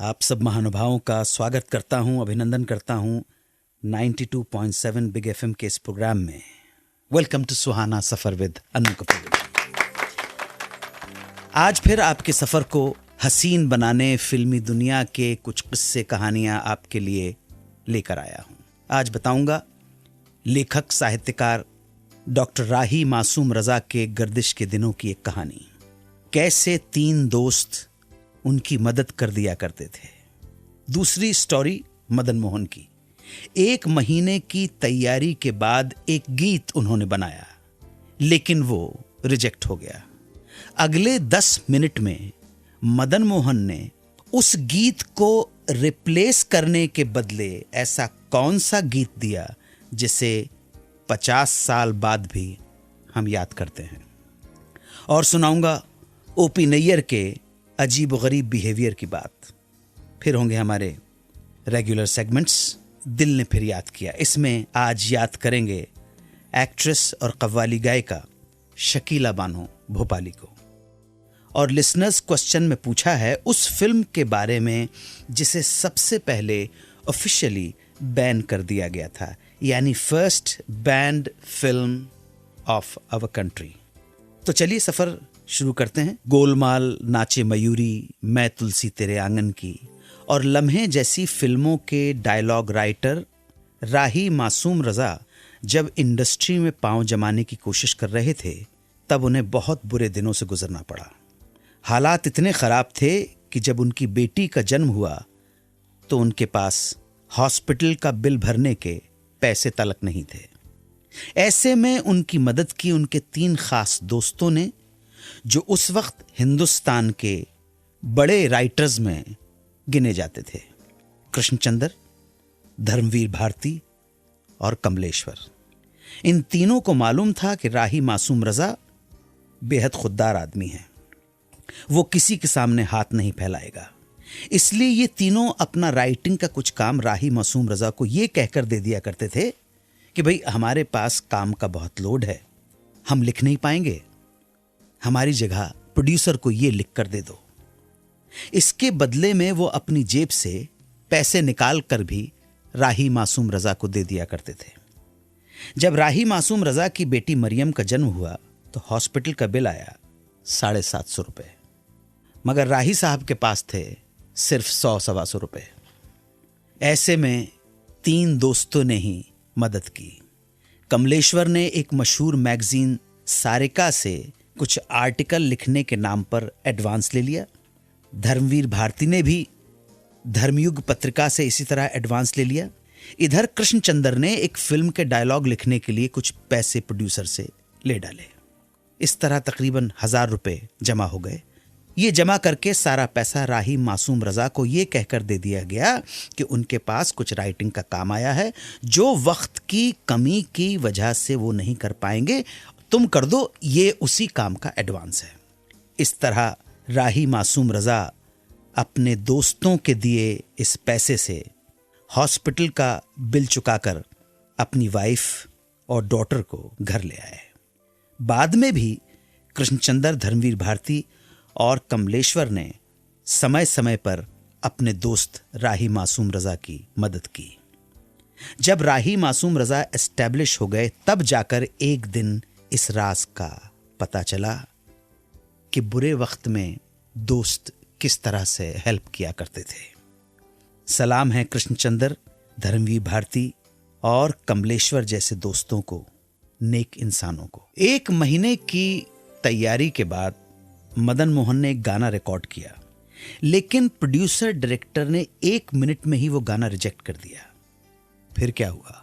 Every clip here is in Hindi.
आप सब महानुभावों का स्वागत करता हूं, अभिनंदन करता हूं 92.7 बिग एफएम के इस प्रोग्राम में। Welcome to Suhana Safar with अनु कपूर। आज फिर आपके सफर को हसीन बनाने फिल्मी दुनिया के कुछ किस्से कहानियां आपके लिए लेकर आया हूं। आज बताऊंगा लेखक साहित्यकार डॉक्टर राही मासूम रजा के गर्दिश के दिनों की एक कहानी। कैसे 3 दोस्त उनकी मदद कर दिया करते थे। दूसरी स्टोरी मदन मोहन की। 1 महीने की तैयारी के बाद एक गीत उन्होंने बनाया, लेकिन वो रिजेक्ट हो गया। अगले 10 मिनट में मदन मोहन ने उस गीत को रिप्लेस करने के बदले ऐसा कौन सा गीत दिया जिसे 50 साल बाद भी हम याद करते हैं। और सुनाऊंगा ओपी नैयर के अजीब गरीब बिहेवियर की बात। फिर होंगे हमारे रेगुलर सेगमेंट्स, दिल ने फिर याद किया। इसमें आज याद करेंगे एक्ट्रेस और कव्वाली गायिका शकीला बानो भोपाली को। और लिसनर्स क्वेश्चन में पूछा है उस फिल्म के बारे में जिसे सबसे पहले ऑफिशियली बैन कर दिया गया था, यानी first banned film of our country. तो चलिए सफर शुरू करते हैं। गोलमाल, नाचे मयूरी, मैं तुलसी तेरे आंगन की और लम्हे जैसी फिल्मों के डायलॉग राइटर राही मासूम रजा जब इंडस्ट्री में पांव जमाने की कोशिश कर रहे थे, तब उन्हें बहुत बुरे दिनों से गुजरना पड़ा। हालात इतने खराब थे कि जब उनकी बेटी का जन्म हुआ तो उनके पास हॉस्पिटल का बिल भरने के पैसे तलक नहीं थे। ऐसे में उनकी मदद की उनके 3 खास दोस्तों ने, जो उस वक्त हिंदुस्तान के बड़े राइटर्स में गिने जाते थे। कृष्णचंद्र, धर्मवीर भारती और कमलेश्वर। इन तीनों को मालूम था कि राही मासूम रजा बेहद खुददार आदमी है, वो किसी के सामने हाथ नहीं फैलाएगा। इसलिए ये तीनों अपना राइटिंग का कुछ काम राही मासूम रजा को ये कहकर दे दिया करते थे कि भाई हमारे पास काम का बहुत लोड है, हम लिख नहीं पाएंगे, हमारी जगह प्रोड्यूसर को ये लिख कर दे दो। इसके बदले में वो अपनी जेब से पैसे निकाल कर भी राही मासूम रजा को दे दिया करते थे। जब राही मासूम रजा की बेटी मरियम का जन्म हुआ तो हॉस्पिटल का बिल आया 750 रुपए, मगर राही साहब के पास थे सिर्फ 100-125 रुपए। ऐसे में 3 दोस्तों ने ही मदद की। कमलेश्वर ने एक मशहूर मैगजीन सारिका से कुछ आर्टिकल लिखने के नाम पर एडवांस ले लिया। धर्मवीर भारती ने भी धर्मयुग पत्रिका से इसी तरह एडवांस ले लिया। इधर कृष्णचंद्र ने एक फिल्म के डायलॉग लिखने के लिए कुछ पैसे प्रोड्यूसर से ले डाले। इस तरह तकरीबन 1000 रुपए जमा हो गए। ये जमा करके सारा पैसा राही मासूम रजा को ये कहकर दे दिया गया कि उनके पास कुछ राइटिंग का काम आया है जो वक्त की कमी की वजह से वो नहीं कर पाएंगे, तुम कर दो, ये उसी काम का एडवांस है। इस तरह राही मासूम रजा अपने दोस्तों के दिए इस पैसे से हॉस्पिटल का बिल चुकाकर अपनी वाइफ और डॉटर को घर ले आए। बाद में भी कृष्णचंद्र, धर्मवीर भारती और कमलेश्वर ने समय समय पर अपने दोस्त राही मासूम रजा की मदद की। जब राही मासूम रजा एस्टैब्लिश हो गए, तब जाकर एक दिन इस राज का पता चला कि बुरे वक्त में दोस्त किस तरह से हेल्प किया करते थे। सलाम है कृष्णचंद्र, धर्मवीर भारती और कमलेश्वर जैसे दोस्तों को, नेक इंसानों को। 1 महीने की तैयारी के बाद मदन मोहन ने एक गाना रिकॉर्ड किया, लेकिन प्रोड्यूसर डायरेक्टर ने 1 मिनट में ही वो गाना रिजेक्ट कर दिया। फिर क्या हुआ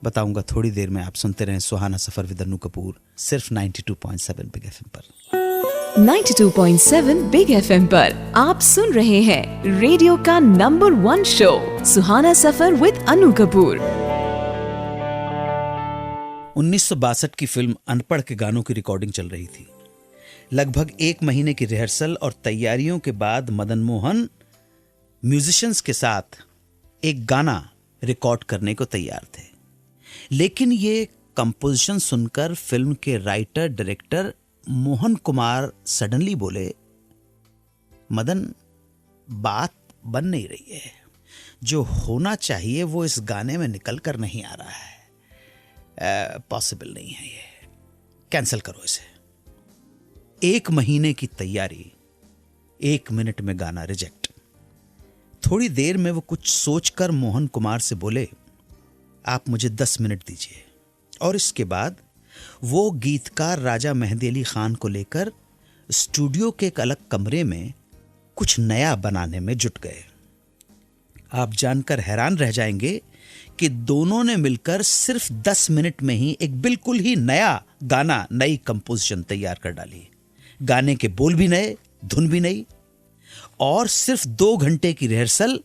बताऊंगा थोड़ी देर में। आप सुनते रहें सुहाना सफर विद अनु कपूर, सिर्फ 92.7 बिग एफएम पर। 92.7 बिग एफएम पर आप सुन रहे हैं रेडियो का number 1 show Suhana Safar with अनु कपूर। 1962 की फिल्म अनपढ़ के गानों की रिकॉर्डिंग चल रही थी। लगभग 1 महीने की रिहर्सल और तैयारियों के बाद मदन मोहन म्यूजिशियंस के साथ एक गाना रिकॉर्ड करने को तैयार थे। लेकिन ये कंपोजिशन सुनकर फिल्म के writer director Mohan Kumar suddenly बोले, मदन, बात बन नहीं रही है, जो होना चाहिए वो इस गाने में निकल कर नहीं आ रहा है। पॉसिबल नहीं है, ये कैंसिल करो इसे। 1 महीने की तैयारी, 1 मिनट में गाना रिजेक्ट। थोड़ी देर में वो कुछ सोचकर मोहन कुमार से बोले, आप मुझे 10 मिनट दीजिए। और इसके बाद वो गीतकार राजा मेहंदी अली खान को लेकर स्टूडियो के एक अलग कमरे में कुछ नया बनाने में जुट गए। आप जानकर हैरान रह जाएंगे कि दोनों ने मिलकर सिर्फ 10 मिनट में ही एक बिल्कुल ही नया गाना, नई कंपोजिशन तैयार कर डाली। गाने के बोल भी नए, धुन भी नई, और सिर्फ 2 घंटे की रिहर्सल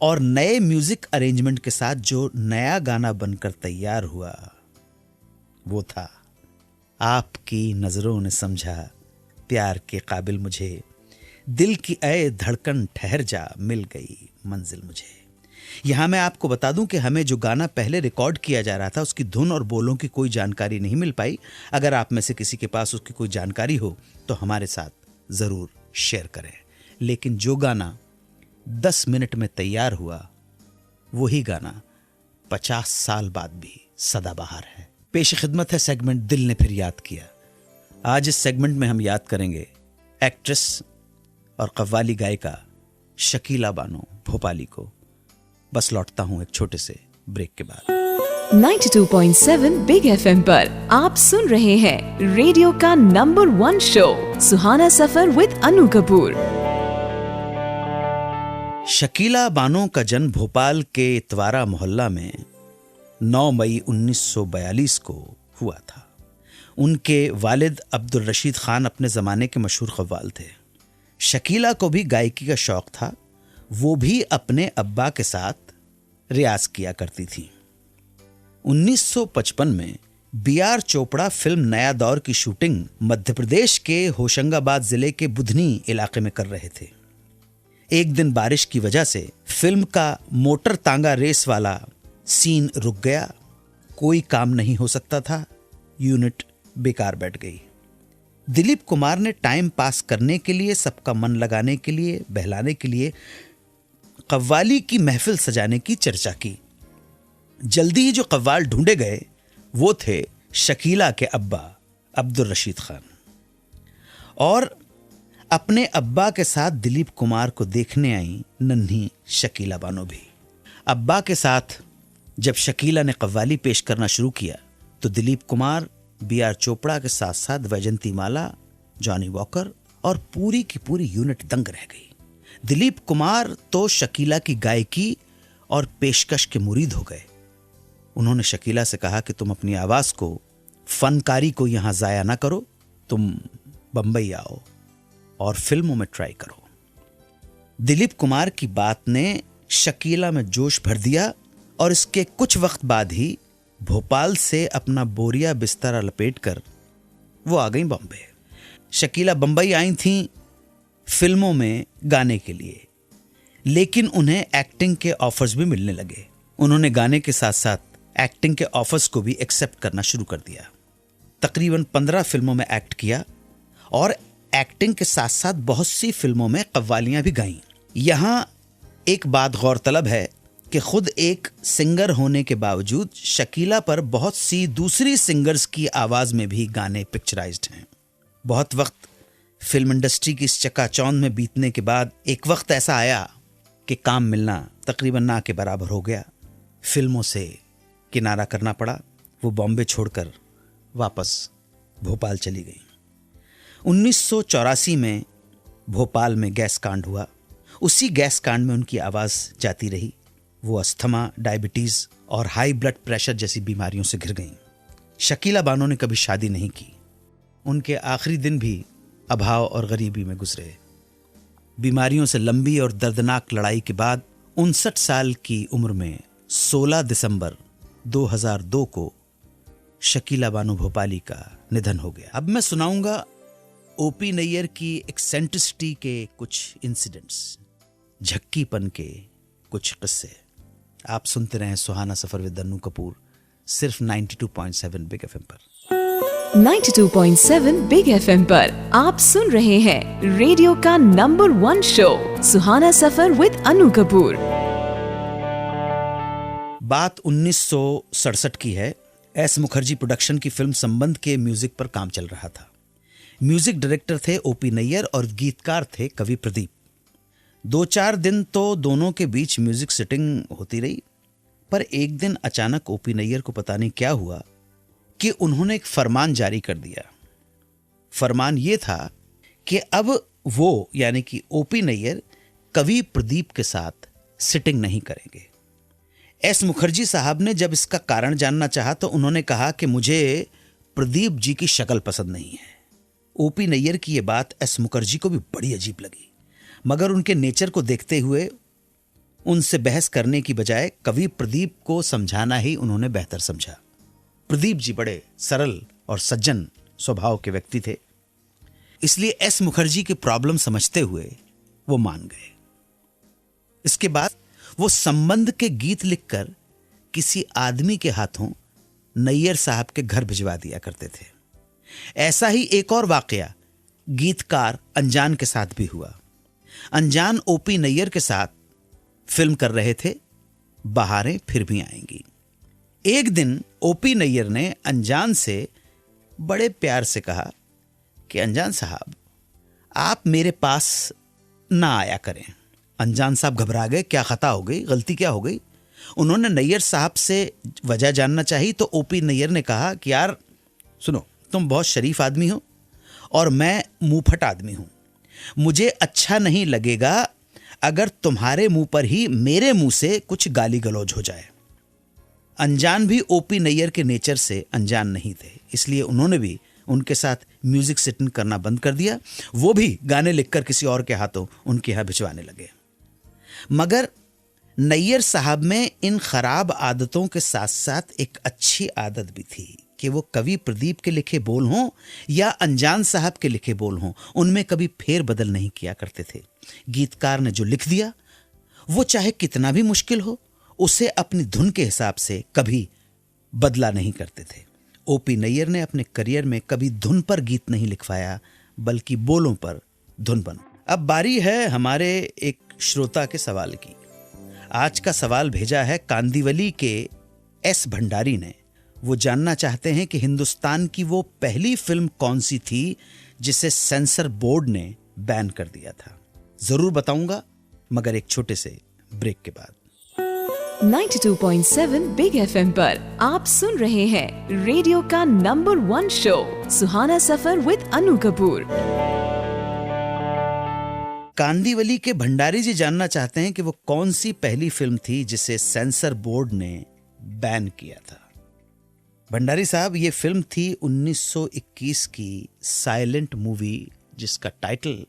और नए म्यूजिक अरेंजमेंट के साथ जो नया गाना बनकर तैयार हुआ वो था आपकी नजरों ने समझा प्यार के काबिल मुझे, दिल की ऐ धड़कन ठहर जा, मिल गई मंजिल मुझे। यहां मैं आपको बता दूं कि हमें जो गाना पहले रिकॉर्ड किया जा रहा था उसकी धुन और बोलों की कोई जानकारी नहीं मिल पाई। अगर आप में से किसी के पास उसकी कोई जानकारी हो तो हमारे साथ जरूर शेयर करें। लेकिन जो गाना 10 मिनट में तैयार हुआ वही गाना 50 साल बाद भी सदाबहार है। पेश खिदमत है सेगमेंट दिल ने फिर याद किया। आज इस सेगमेंट में हम याद करेंगे एक्ट्रेस और कव्वाली गायिका शकीला बानो भोपाली को। बस लौटता हूं एक छोटे से ब्रेक के बाद। 92.7 बिग एफएम पर आप सुन रहे हैं रेडियो का number 1 show Suhana Safar with अनु कपूर। शकीला बानो का जन्म भोपाल के इतवारा मोहल्ला में 9 मई 1942 को हुआ था। उनके वालिद अब्दुल रशीद खान अपने ज़माने के मशहूर कव्वाल थे। शकीला को भी गायकी का शौक था। वो भी अपने अब्बा के साथ रियाज किया करती थी। 1955 में B.R. चोपड़ा फिल्म नया दौर की शूटिंग मध्य प्रदेश के होशंगाबाद जिले के बुधनी इलाके में कर रहे थे। एक दिन बारिश की वजह से फिल्म का मोटर तांगा रेस वाला सीन रुक गया। कोई काम नहीं हो सकता था। यूनिट बेकार बैठ गई। दिलीप कुमार ने टाइम पास करने के लिए, सबका मन लगाने के लिए, बहलाने के लिए कव्वाली की महफिल सजाने की चर्चा की। जल्दी ही जो कव्वाल ढूंढे गए वो थे शकीला के अब्बा अब्दुल रशीद खान। और अपने अब्बा के साथ दिलीप कुमार को देखने आई नन्ही शकीला बानो भी। अब्बा के साथ जब शकीला ने कव्वाली पेश करना शुरू किया तो दिलीप कुमार, B.R. चोपड़ा के साथ साथ वैजंती माला, जॉनी वॉकर और पूरी की पूरी यूनिट दंग रह गई। दिलीप कुमार तो शकीला की गायकी और पेशकश के मुरीद हो गए। उन्होंने शकीला से कहा कि तुम अपनी आवाज को, फनकारी को यहां जाया ना करो, तुम बंबई आओ और फिल्मों में ट्राई करो। दिलीप कुमार की बात ने शकीला में जोश भर दिया और इसके कुछ वक्त बाद ही भोपाल से अपना बोरिया बिस्तरा लपेटकर वो आ गई बॉम्बे। शकीला बंबई आई थीं फिल्मों में गाने के लिए, लेकिन उन्हें एक्टिंग के ऑफर्स भी मिलने लगे। उन्होंने गाने के साथ साथ एक्टिंग के ऑफर्स को भी एक्सेप्ट करना शुरू कर दिया। तकरीबन 15 फिल्मों में एक्ट किया और एक्टिंग के साथ साथ बहुत सी फिल्मों में कव्वालियां भी गाईं। यहां एक बात गौरतलब है कि खुद एक सिंगर होने के बावजूद शकीला पर बहुत सी दूसरी सिंगर्स की आवाज में भी गाने पिक्चराइज्ड हैं। बहुत वक्त फिल्म इंडस्ट्री की इस चकाचौंध में बीतने के बाद एक वक्त ऐसा आया कि काम मिलना तकरीबन ना के बराबर हो गया। फिल्मों से किनारा करना पड़ा। वो बॉम्बे छोड़कर वापस भोपाल चली गई। 1984 में भोपाल में गैस कांड हुआ। उसी गैस कांड में उनकी आवाज जाती रही। वो अस्थमा, डायबिटीज और हाई ब्लड प्रेशर जैसी बीमारियों से घिर गईं। शकीला बानो ने कभी शादी नहीं की। उनके आखिरी दिन भी अभाव और गरीबी में गुजरे। बीमारियों से लंबी और दर्दनाक लड़ाई के बाद 59 साल की उम्र में 16 दिसंबर 2002 को शकीला बानो भोपाली का निधन हो गया। अब मैं सुनाऊंगा ओपी नैयर की एक्सेंट्रिसिटी के कुछ इंसिडेंट्स, झक्कीपन के कुछ किस्से। आप सुनते रहें सुहाना सफर विद अन्नू कपूर, सिर्फ 92.7 बिग एफएम पर। 92.7 बिग एफएम पर आप सुन रहे हैं रेडियो का number 1 show Suhana Safar with अनु कपूर। बात 1967 की है। एस मुखर्जी प्रोडक्शन की फिल्म संबंध के म्यूजिक पर काम चल रहा था। म्यूजिक डायरेक्टर थे ओपी नैयर और गीतकार थे कवि प्रदीप। 2-4 दिन तो दोनों के बीच म्यूजिक सेटिंग होती रही, पर एक दिन अचानक ओपी नैयर को पता नहीं क्या हुआ कि उन्होंने एक फरमान जारी कर दिया। फरमान यह था कि अब वो यानी कि ओपी नैयर कवि प्रदीप के साथ सिटिंग नहीं करेंगे। एस मुखर्जी साहब ने जब इसका कारण जानना चाहा तो उन्होंने कहा कि मुझे प्रदीप जी की शक्ल पसंद नहीं है। ओपी नैयर की यह बात एस मुखर्जी को भी बड़ी अजीब लगी, मगर उनके नेचर को देखते हुए उनसे बहस करने की बजाय कवि प्रदीप को समझाना ही उन्होंने बेहतर समझा। प्रदीप जी बड़े सरल और सज्जन स्वभाव के व्यक्ति थे, इसलिए एस मुखर्जी की प्रॉब्लम समझते हुए वो मान गए। इसके बाद वो संबंध के गीत लिखकर किसी आदमी के हाथों नैयर साहब के घर भिजवा दिया करते थे। ऐसा ही एक और वाकया गीतकार अनजान के साथ भी हुआ। अनजान ओपी नैयर के साथ फिल्म कर रहे थे, बहारें फिर भी आएंगी। एक दिन ओपी नैयर ने अनजान से बड़े प्यार से कहा कि अनजान साहब, आप मेरे पास ना आया करें। अनजान साहब घबरा गए, क्या खता हो गई, गलती क्या हो गई। उन्होंने नैयर साहब से वजह जानना चाहिए तो ओपी नैयर ने कहा कि यार सुनो, तुम बहुत शरीफ आदमी हो और मैं मुंहफट आदमी हूं। मुझे अच्छा नहीं लगेगा अगर तुम्हारे मुंह पर ही मेरे मुंह से कुछ गाली गलौज हो जाए। अनजान भी ओपी नैयर के नेचर से अनजान नहीं थे, इसलिए उन्होंने भी उनके साथ म्यूजिक सेटिंग करना बंद कर दिया। वो भी गाने लिखकर किसी और के हाथों उनके यहां भिजवाने लगे। मगर नैयर साहब में इन खराब आदतों के साथ साथ एक अच्छी आदत भी थी कि वो कवि प्रदीप के लिखे बोल हों या अनजान साहब के लिखे बोल हों, उनमें कभी फेर बदल नहीं किया करते थे। गीतकार ने जो लिख दिया वो चाहे कितना भी मुश्किल हो, उसे अपनी धुन के हिसाब से कभी बदला नहीं करते थे। ओपी नैयर ने अपने करियर में कभी धुन पर गीत नहीं लिखवाया, बल्कि बोलों पर धुन बना। अब बारी है हमारे एक श्रोता के सवाल की। आज का सवाल भेजा है कांदीवली के एस भंडारी ने। वो जानना चाहते हैं कि हिंदुस्तान की वो पहली फिल्म कौन सी थी जिसे सेंसर बोर्ड ने बैन कर दिया था। जरूर बताऊंगा, मगर एक छोटे से ब्रेक के बाद। 92.7 बिग एफएम पर आप सुन रहे हैं रेडियो का number 1 show Suhana Safar with अनु कपूर। कांदीवली के भंडारी जी जानना चाहते हैं कि वो कौन सी पहली फिल्म थी जिसे सेंसर बोर्ड ने बैन किया था। भंडारी साहब, ये फिल्म थी 1921 की साइलेंट मूवी जिसका टाइटल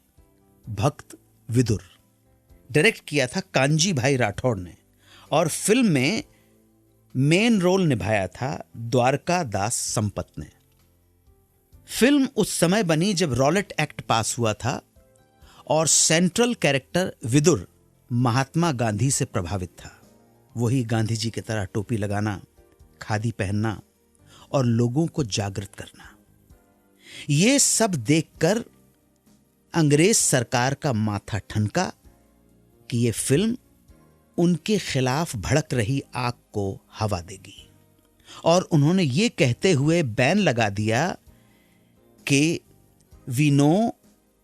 भक्त विदुर। डायरेक्ट किया था कांजी भाई राठौड़ ने और फिल्म में मेन रोल निभाया था द्वारका दास संपत ने। फिल्म उस समय बनी जब रॉलेट एक्ट पास हुआ था और सेंट्रल कैरेक्टर विदुर महात्मा गांधी से प्रभावित था। वही गांधी जी की तरह टोपी लगाना, खादी पहनना और लोगों को जागृत करना। ये सब देखकर अंग्रेज सरकार का माथा ठनका कि ये फिल्म उनके खिलाफ भड़क रही आग को हवा देगी, और उन्होंने ये कहते हुए बैन लगा दिया कि we know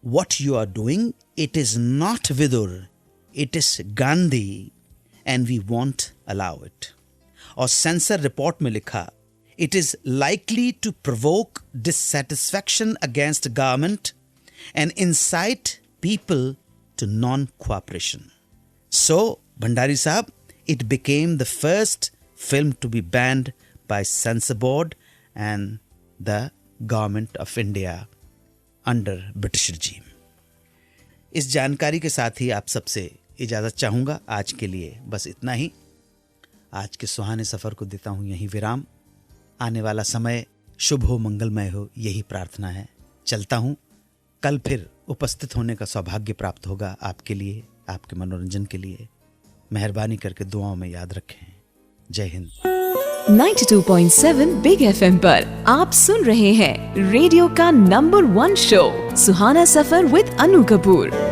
what you are doing, it is not Vidur, it is Gandhi and we won't allow it. और सेंसर रिपोर्ट में लिखा, it is likely to provoke dissatisfaction against government and incite people to non cooperation. So Bhandari Sahab, it became the first film to be banned by censor board and the government of India under British regime. इस जानकारी के साथ ही आप सबसे इजाज़त चाहूँगा। आज के लिए बस इतना ही। आज के सुहाने सफ़र को देता हूँ यहीं विराम। आने वाला समय शुभ हो, मंगलमय हो, यही प्रार्थना है। चलता हूँ। कल फिर उपस्थित होने का सौभाग्य प्राप्त होगा आपके लिए, आपके मनोरंजन के लिए। मेहरबानी करके दुआओं में याद रखें। जय हिंद। 92.7 बिग FM पर आप सुन रहे हैं रेडियो का number 1 show Suhana Safar with Anu Kapoor.